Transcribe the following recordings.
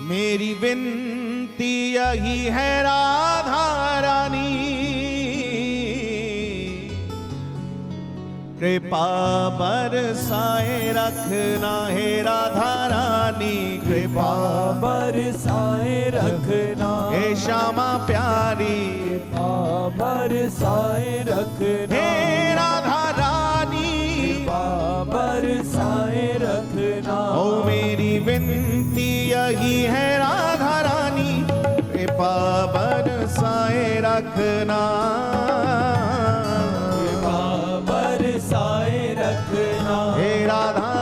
मेरी विनती यही है राधा रानी, कृपा बरसाए रखना है राधा रानी, कृपा बरसाए रखना हे श्यामा प्यारी, कृपा बरसाए रखना हे राधा रानी, कृपा बरसाए रखना। ओ मेरी विनती यही है राधा रानी, कृपा बरसाए रखना, कृपा बरसाए रखना हे राधा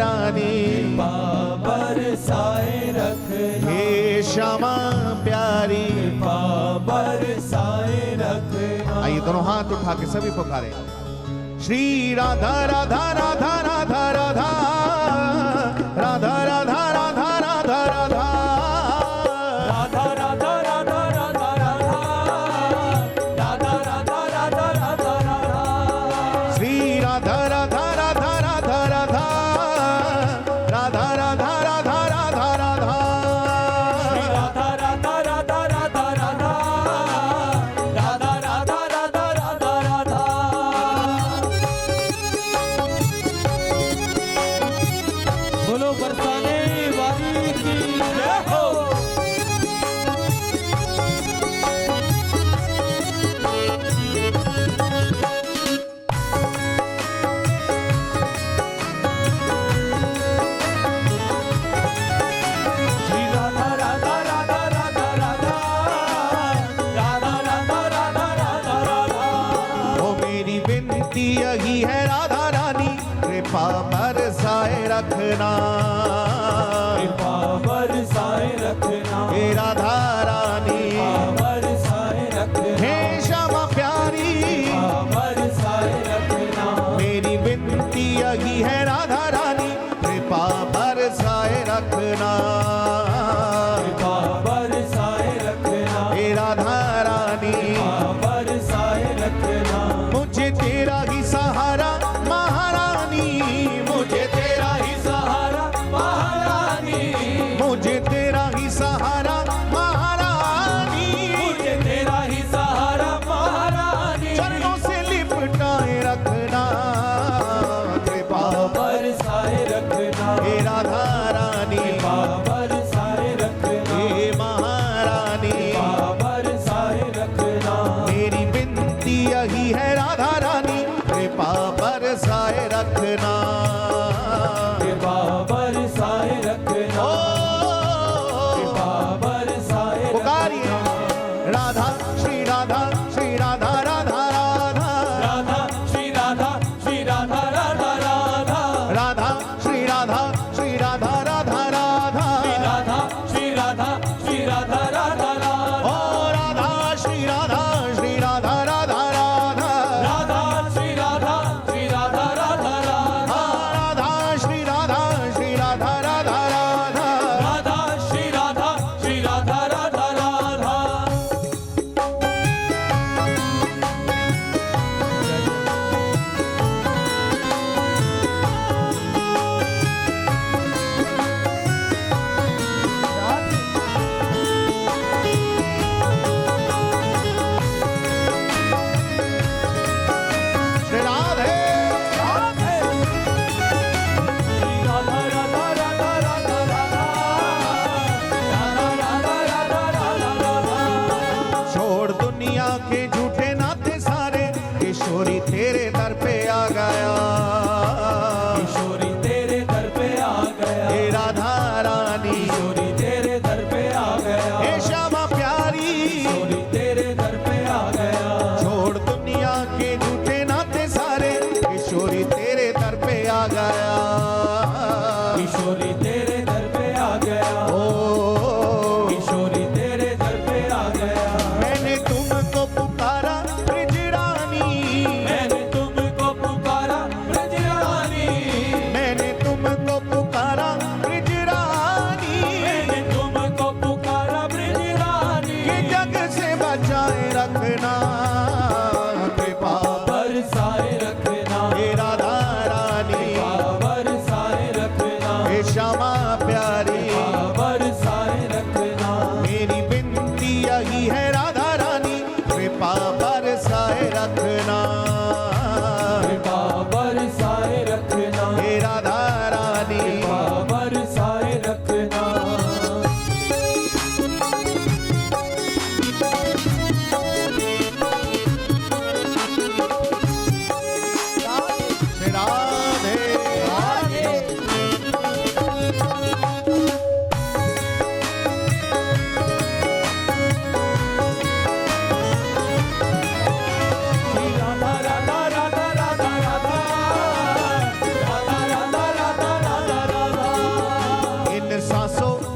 रानी, कृपा बरसाए रखना हे श्यामा प्यारी। कृपा बरसाए रखना। आइए दोनों हाथ उठा के सभी पुकारे, श्री राधा राधा राधा राधा राधा राधा राधा राधा राधा राधा राधा राधा राधा राधा राधा राधा राधा राधा राधा श्री राधा राधा राधा राधा राधा राधा राधा राधा राधा राधा श्री राधा राधा राधा राधा राधा राधा राधा राधा राधा राधा। बोलो बरसाने वाली की जय हो। श्री राधा राधा राधा राधा राधा राधा राधा राधा राधा राधा। ओ मेरी विनती यही है राधा रानी, कृपा बरसाए रखना, कृपा बरसाए रखना हे राधा रानी, कृपा बरसाए रखना हे श्यामा प्यारी, कृपा बरसाए रखना मेरी विनती यही है राधा रानी, कृपा बरसाए रखना, कृपा बरसाए रखना हे राधा रानी, कृपा बरसाए रखना। मुझे तेरा ही सहारा महारानी, मुझे तेरा ही सहारा महारानी मुझे तेरा ही सहारा महारानी, मुझे तेरा ही सहारा महारानी। चरणों से लिपटाए रखना, कृपा बरसाए रखना हे राधा रानी, कृपा बरसाए रखना हे महारानी, कृपा बरसाए रखना। मेरी विनती यही है राधा रानी, कृपा बरसाए रखना, कृपा बरसाए रखना ओ कृपा बरसाए पुकारिए राधा श्री राधा श्री राधा राधा राधा राधा श्री राधा श्री राधा राधा राधा राधा श्री राधा श्री राधा राधा राधा श्री राधा श्री राधा श्री राधा राधा राधा ओ राधा श्री राधा श्री राधा राधा राधा राधा श्री राधा श्री राधा राधा राधा राधा श्री राधा श्री राधा राधा राधा राधा श्री राधा श्री राधा राधा राधा। श्री राधे श्री राधा राधा राधा राधा राधा राधा राधा राधा राधा। छोड़ दुनिया के झूठे नाते सारे, किशोरी तेरे दर पे आ गया, किशोरी तेरे दर पे आ गया हे राधा रानी, किशोरी तेरे दर पे आ गया हे श्यामा प्यारी, किशोरी तेरे दर पे आ गया छोड़ दुनिया के झूठे नाते सारे, किशोरी तेरे दर पे आ गया, किशोरी तेरे दर पे आ गया ओ किशोरी तेरे दर पे आ गया। मैंने तुमको पुकारा ब्रज रानी, मैंने तुमको पुकारा ब्रज रानी मैंने तुमको पुकारा ब्रज रानी,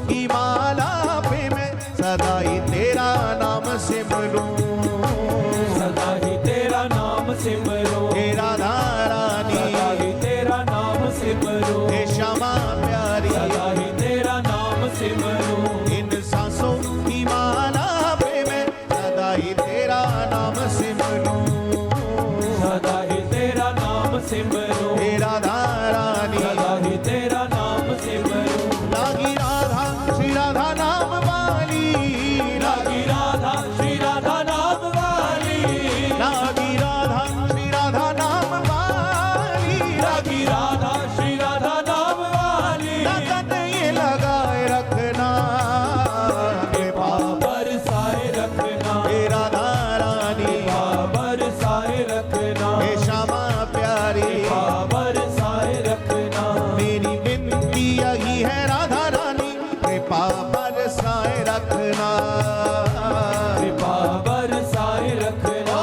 की माला पे मैं सदा ही तेरा नाम सिमरूं, सदा ही तेरा नाम सिमरो, हे राधा रानी, सदा ही तेरा नाम सिमरो, हे श्यामा प्यारी, सदा ही तेरा नाम सिमरो, इन सांसों की माला पे मैं सदा ही तेरा नाम सिमरूं, सदा ही तेरा नाम सिमरो, हे राधा रानी, सदा ही तेरा नाम सिमरो। लागी राधा श्री राधा नाम वाली, लागी राधा श्री राधा नाम वाली, लागी राधा श्री राधा नाम वाली, लागी राधा श्री राधा नाम वाली, लगन ये लगाए रखना, कृपा बरसाए रखना, हे राधा रानी, बरसाए रखना, हे श्यामा प्यारी, बरसाए रखना, मेरी विनती यही है राधा रानी, कृपा बरसाए रखना, कृपा बरसाए रखना,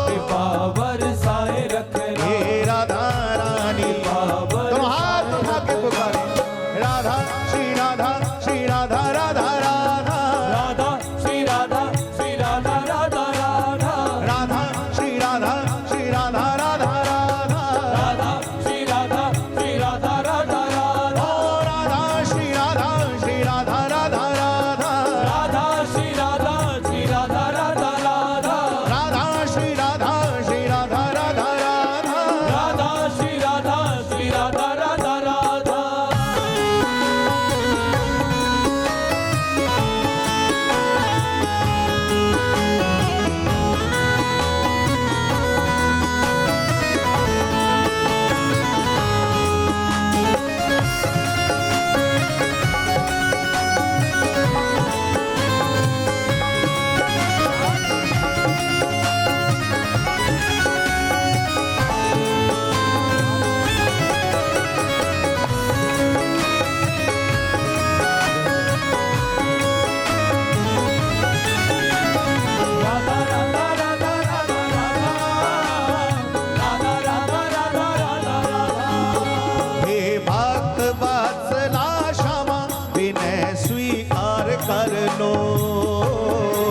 कृपा बरसाए रखना, हे राधा रानी, तुम हाथ उठा के पुकारे, राधा श्री राधा श्री राधा राधा राधा, राधा श्री राधा श्री राधा राधा राधा, राधा श्री राधा श्री राधा राधा राधा, राधा श्री राधा श्री राधा राधा राधा, ओ राधा श्री राधा श्री राधा राधा राधा, राधा श्री राधा श्री राधा राधा राधा, राधा श्री राधा श्री राधा राधा राधा, राधा श्री राधा श्री राधा राधा राधा। राधा राधा राधा राधा राधा, राधा राधा राधा राधा, हे भक्त वत्सला श्यामा विनय स्वीकार कर लो,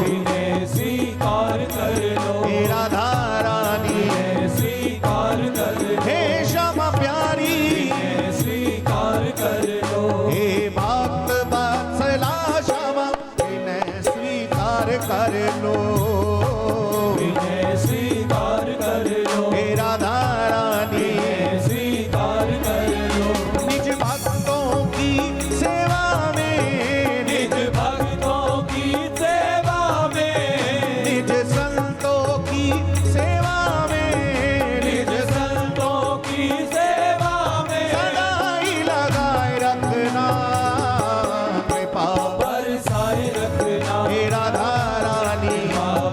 विनय स्वीकार कर लो, हे राधा रानी, विनय स्वीकार कर लो, हे श्यामा प्यारी, विनय स्वीकार कर लो, हे भक्त वत्सला श्यामा विनय स्वीकार कर लो, विनय स्वीकार कर लो, हे राधा रानी, विनय स्वीकार कर लो, निज भक्तों की सेवा में, निज भक्तों की सेवा में, निज संतों की सेवा में, निज संतों की सेवा में, सदा ही लगाए रखना, कृपा बरसाए रखना, हे राधा रानी,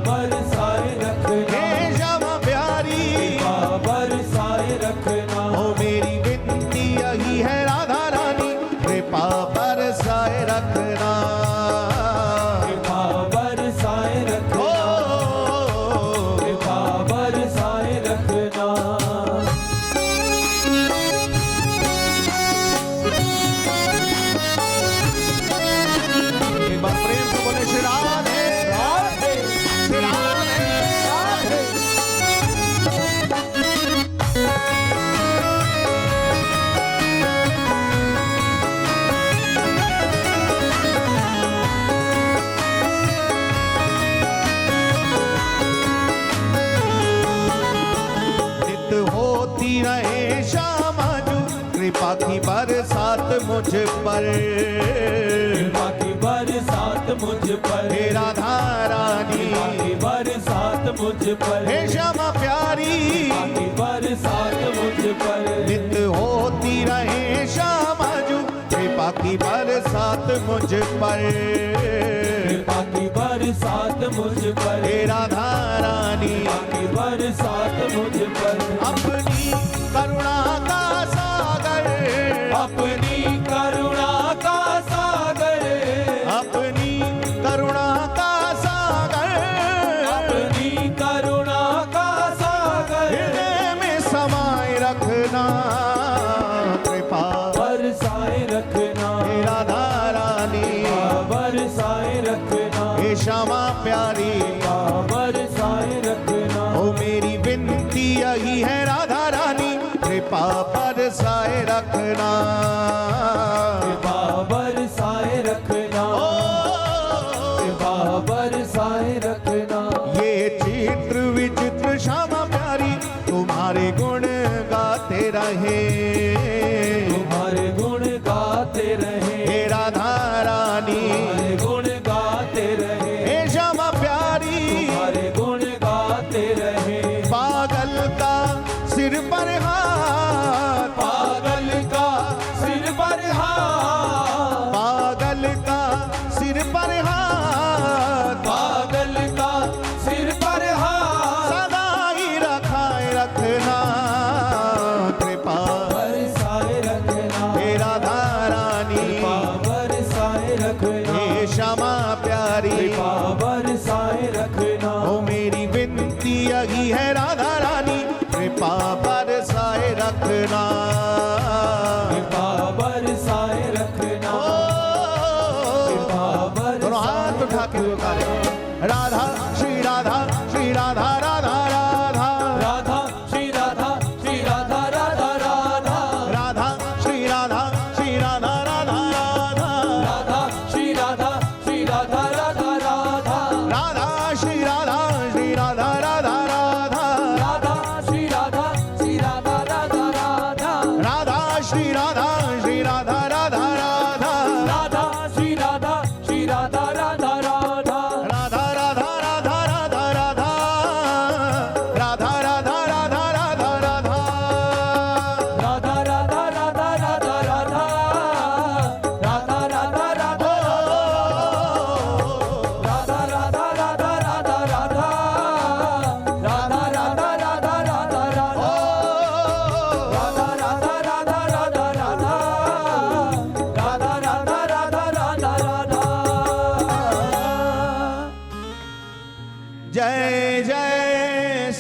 बरसाए रखना, हे श्यामा प्यारी, बरसाए रखना, ओ मेरी विनती यही है राधा रानी, कृपा बरसाए रखना, कृपा बरसाए ओ रखना, कृपा बरसाए रखना। एक बार प्रेम से बोले श्री राधे राधे श्री राधे। राधे नित होती रहे श्यामा जू कृपा की बरसात मुझ पर, कृपा की बरसात मुझ पर, हे राधा रानी, कृपा की बरसात मुझ पर, हे श्यामा प्यारी, कृपा की बरसात मुझ पर, नित होती रहे श्यामा जू कृपा की बरसात मुझ पर, कृपा की बरसात मुझ पर, हे राधा रानी, कृपा की बरसात मुझ पर, अपनी करुणा का सागर, अपनी करुणा का सागर, अपनी करुणा का सागर, अपनी करुणा का सागर, हृदय में समाये रखना, कृपा बरसाए रखना, हे राधा क्षमा प्यारी, बरसाए रखना। ओ मेरी विनती यही है राधा रानी, कृपा बरसाए रखना। कृपा बरसाए रखना, कृपा बरसाए रखना। ये चित्र विचित्र श्यामा प्यारी, तुम्हारे गुण गाते रहे, तुम्हारे गुण गाते रहे। हे राधा रानी, तुम्हारे गुण गाते रहे। हे श्यामा प्यारी, तुम्हारे गुण गाते रहे। पागल का सिर पर हाथ, पागल का सिर पर हाथ, पागल का सिर पर हाथ, पागल का सिर पर हाथ। सदा ही रखाए रखना, कृपा बरसाए रखना, हे राधा रानी, कृपा बरसाए रखना। हे क्षमा प्यारी, कृपा बरसाए रखना। ओ मेरी विनती यही है राधा रानी, कृपा बरसाए रखना। कृपा बरसाए रखना, कृपा दोनों हाथ उठा के पुकारे, राधा श्री राधा श्री राधा राधा राधा, राधा श्री राधा श्री राधा राधा राधा, राधा श्री राधा श्री राधा राधा राधा, राधा श्री राधा श्री राधा राधा राधा, राधा श्री राधा श्री राधा राधा राधा, राधा श्री राधा श्री राधा राधा राधा, राधा श्री राधा श्री राधा राधा राधा, राधा श्री राधा श्री राधा राधा राधा, राधा राधा राधा राधा राधा, राधा राधा राधा राधा राधा, राधा राधा राधा राधा राधा, राधा राधा राधा राधा, राधा राधा राधा राधा राधा, राधा राधा राधा राधा राधा, राधा राधा राधा राधा राधा, राधा राधा राधा राधा राधा। जय जय